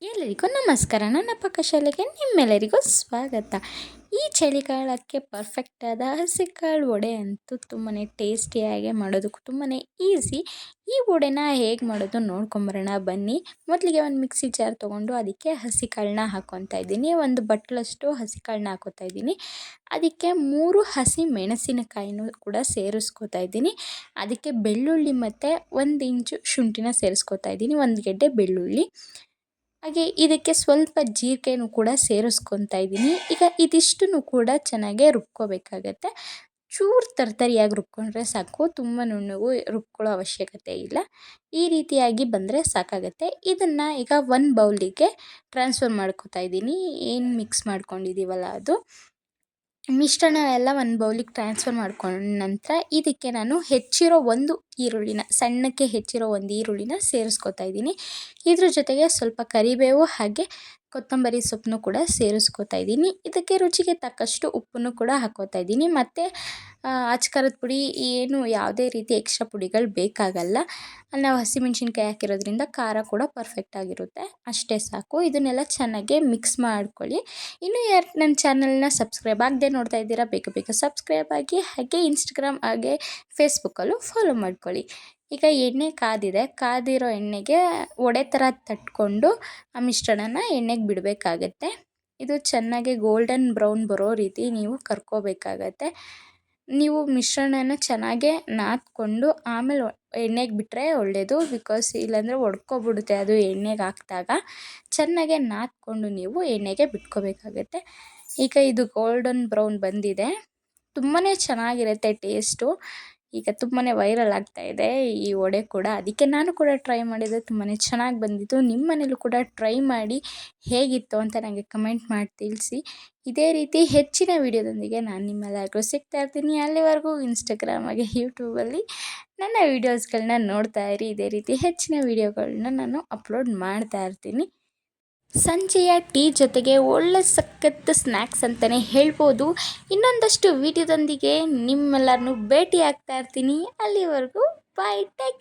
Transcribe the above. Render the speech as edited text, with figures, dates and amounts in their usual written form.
ಎಲ್ಲರಿಗೂ ನಮಸ್ಕಾರ. ನನ್ನ ಪಕ್ಕ ಶಾಲೆಗೆ ನಿಮ್ಮೆಲ್ಲರಿಗೂ ಸ್ವಾಗತ. ಈ ಚಳಿಗಾಲಕ್ಕೆ ಪರ್ಫೆಕ್ಟ್ ಆದ ಹಸಿಕಾಳು ವಡೆ ಅಂತೂ ತುಂಬಾ ಟೇಸ್ಟಿಯಾಗಿ ಮಾಡೋದಕ್ಕೂ ತುಂಬಾ ಈಸಿ. ಈ ವಡೆನ ಹೇಗೆ ಮಾಡೋದು ನೋಡ್ಕೊಂಬರೋಣ ಬನ್ನಿ. ಮೊದಲಿಗೆ ಒಂದು ಮಿಕ್ಸಿ ಜಾರ್ ತೊಗೊಂಡು ಅದಕ್ಕೆ ಹಸಿಕಾಳನ್ನ ಹಾಕ್ಕೊತಾ ಇದ್ದೀನಿ. ಒಂದು ಬಟ್ಲಷ್ಟು ಹಸಿಕಾಳನ್ನ ಹಾಕ್ಕೊತಾ ಇದ್ದೀನಿ. ಅದಕ್ಕೆ 3 ಹಸಿ ಮೆಣಸಿನಕಾಯಿನೂ ಕೂಡ ಸೇರಿಸ್ಕೊತಾ ಇದ್ದೀನಿ. ಅದಕ್ಕೆ ಬೆಳ್ಳುಳ್ಳಿ ಮತ್ತು 1 ಇಂಚು ಶುಂಠಿನ ಸೇರಿಸ್ಕೊತಾ ಇದ್ದೀನಿ, 1 ಗೆಡ್ಡೆ ಬೆಳ್ಳುಳ್ಳಿ. ಹಾಗೆ ಇದಕ್ಕೆ ಸ್ವಲ್ಪ ಜೀರಿಗೆನೂ ಕೂಡ ಸೇರಿಸ್ಕೊತಾ ಇದ್ದೀನಿ. ಈಗ ಇದಿಷ್ಟನ್ನು ಕೂಡ ಚೆನ್ನಾಗೇ ರುಬ್ಕೋಬೇಕಾಗತ್ತೆ. ಚೂರು ತರ್ತರಿಯಾಗಿ ರುಬ್ಕೊಂಡ್ರೆ ಸಾಕು, ತುಂಬ ನುಣ್ಣಗೂ ರುಬ್ಕೊಳ್ಳೋ ಅವಶ್ಯಕತೆ ಇಲ್ಲ. ಈ ರೀತಿಯಾಗಿ ಬಂದರೆ ಸಾಕಾಗತ್ತೆ. ಇದನ್ನು ಈಗ 1 ಬೌಲಿಗೆ ಟ್ರಾನ್ಸ್ಫರ್ ಮಾಡ್ಕೊತಾ ಇದ್ದೀನಿ. ಏನು ಮಿಕ್ಸ್ ಮಾಡ್ಕೊಂಡಿದ್ದೀವಲ್ಲ ಅದು ಮಿಶ್ರಣ ಎಲ್ಲ 1 ಬೌಲಿಗೆ ಟ್ರಾನ್ಸ್ಫರ್ ಮಾಡ್ಕೊಂಡ ನಂತರ ಇದಕ್ಕೆ ನಾನು ಹೆಚ್ಚಿರೋ 1 ಈರುಳ್ಳಿನ ಸಣ್ಣಕ್ಕೆ ಹೆಚ್ಚಿರೋ 1 ಈರುಳ್ಳಿನ ಸೇರಿಸ್ಕೊತಾ ಇದ್ದೀನಿ. ಇದ್ರ ಜೊತೆಗೆ ಸ್ವಲ್ಪ ಕರಿಬೇವು ಹಾಗೆ ಕೊತ್ತಂಬರಿ ಸೊಪ್ಪನ್ನು ಕೂಡ ಸೇರಿಸ್ಕೊತಾ ಇದ್ದೀನಿ. ಇದಕ್ಕೆ ರುಚಿಗೆ ತಕ್ಕಷ್ಟು ಉಪ್ಪನ್ನು ಕೂಡ ಹಾಕ್ಕೋತಾ ಇದ್ದೀನಿ. ಮತ್ತು ಅಚ್ಕಾರದ ಪುಡಿ ಏನು ಯಾವುದೇ ರೀತಿ ಎಕ್ಸ್ಟ್ರಾ ಪುಡಿಗಳು ಬೇಕಾಗಲ್ಲ. ನಾವು ಹಸಿಮೆಣ್ಸಿನ್ಕಾಯಿ ಹಾಕಿರೋದ್ರಿಂದ ಖಾರ ಕೂಡ ಪರ್ಫೆಕ್ಟಾಗಿರುತ್ತೆ, ಅಷ್ಟೇ ಸಾಕು. ಇದನ್ನೆಲ್ಲ ಚೆನ್ನಾಗಿ ಮಿಕ್ಸ್ ಮಾಡ್ಕೊಳ್ಳಿ. ಇನ್ನೂ ಯಾರು ನನ್ನ ಚಾನಲ್ನ ಸಬ್ಸ್ಕ್ರೈಬ್ ಆಗದೆ ನೋಡ್ತಾ ಇದ್ದೀರಾ, ಬೇಗ ಸಬ್ಸ್ಕ್ರೈಬ್ ಆಗಿ, ಹಾಗೆ ಇನ್ಸ್ಟಾಗ್ರಾಮ್ ಹಾಗೆ ಫೇಸ್ಬುಕ್ಕಲ್ಲೂ ಫಾಲೋ ಮಾಡ್ಕೊಳ್ಳಿ. ಈಗ ಎಣ್ಣೆ ಕಾದಿರೋ ಎಣ್ಣೆಗೆ ವಡೆ ಥರ ತಟ್ಕೊಂಡು ಆ ಮಿಶ್ರಣನ ಎಣ್ಣೆಗೆ ಬಿಡಬೇಕಾಗತ್ತೆ. ಇದು ಚೆನ್ನಾಗಿ ಗೋಲ್ಡನ್ ಬ್ರೌನ್ ಬರೋ ರೀತಿ ನೀವು ಕರ್ಕೋಬೇಕಾಗತ್ತೆ. ನೀವು ಮಿಶ್ರಣನ ಚೆನ್ನಾಗೇ ನಾದ್ಕೊಂಡು ಆಮೇಲೆ ಎಣ್ಣೆಗೆ ಬಿಟ್ಟರೆ ಒಳ್ಳೆಯದು. ಬಿಕಾಸ್ ಇಲ್ಲಾಂದರೆ ಒಡ್ಕೊಬಿಡುತ್ತೆ ಅದು ಎಣ್ಣೆಗೆ ಹಾಕಿದಾಗ. ಚೆನ್ನಾಗೆ ನಾದ್ಕೊಂಡು ನೀವು ಎಣ್ಣೆಗೆ ಬಿಟ್ಕೋಬೇಕಾಗತ್ತೆ. ಈಗ ಇದು ಗೋಲ್ಡನ್ ಬ್ರೌನ್ ಬಂದಿದೆ, ತುಂಬಾ ಚೆನ್ನಾಗಿರುತ್ತೆ ಟೇಸ್ಟು. ಈಗ ತುಂಬಾ ವೈರಲ್ ಆಗ್ತಾಯಿದೆ ಈ ವಡೆ ಕೂಡ, ಅದಕ್ಕೆ ನಾನು ಕೂಡ ಟ್ರೈ ಮಾಡಿದೆ, ತುಂಬಾ ಚೆನ್ನಾಗಿ ಬಂದಿತ್ತು. ನಿಮ್ಮ ಮನೇಲೂ ಕೂಡ ಟ್ರೈ ಮಾಡಿ ಹೇಗಿತ್ತು ಅಂತ ನನಗೆ ಕಮೆಂಟ್ ಮಾಡಿ ತಿಳಿಸಿ. ಇದೇ ರೀತಿ ಹೆಚ್ಚಿನ ವೀಡಿಯೋದೊಂದಿಗೆ ನಾನು ನಿಮ್ಮೆಲ್ಲರಿಗೂ ಸಿಗ್ತಾ ಇರ್ತೀನಿ. ಅಲ್ಲಿವರೆಗೂ ಇನ್ಸ್ಟಾಗ್ರಾಮ್ ಹಾಗೆ ಯೂಟ್ಯೂಬಲ್ಲಿ ನನ್ನ ವೀಡಿಯೋಸ್ಗಳನ್ನ ನೋಡ್ತಾ ಇರಿ. ಇದೇ ರೀತಿ ಹೆಚ್ಚಿನ ವೀಡಿಯೋಗಳನ್ನ ನಾನು ಅಪ್ಲೋಡ್ ಮಾಡ್ತಾ ಇರ್ತೀನಿ. ಸಂಜೆಯ ಟೀ ಜೊತೆಗೆ ಒಳ್ಳೆ ಸಖತ್ ಸ್ನ್ಯಾಕ್ಸ್ ಅಂತಲೇ ಹೇಳ್ಬೋದು. ಇನ್ನೊಂದಷ್ಟು ವೀಡಿಯೋದೊಂದಿಗೆ ನಿಮ್ಮೆಲ್ಲರನ್ನೂ ಭೇಟಿ ಆಗ್ತಾ ಇರ್ತೀನಿ. ಅಲ್ಲಿವರೆಗೂ ಬಾಯ್, ಟೇಕ್ ಕೇರ್.